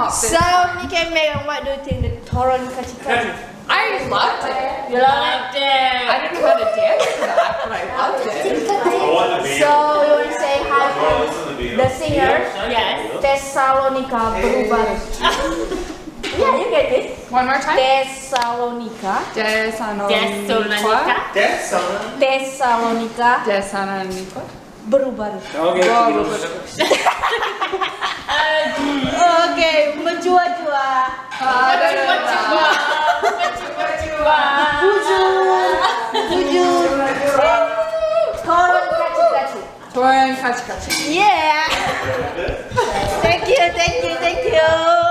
So, Mika and Megan, what do you think the Toron Kachikachi? I loved it. You loved it? I didn't know how to dance to that, but I loved it. So, you want to say hi to the singer? Yes. Thessalonica Berubah. Yeah, you get it. One more time. Thessalonica. Thessalonica. Thessalonica Thessalonica. Berubah. Okay. Okay, menjua-jua. Bujur. Toron Kachikachi. Toron Kachikachi. Yeah. Thank you.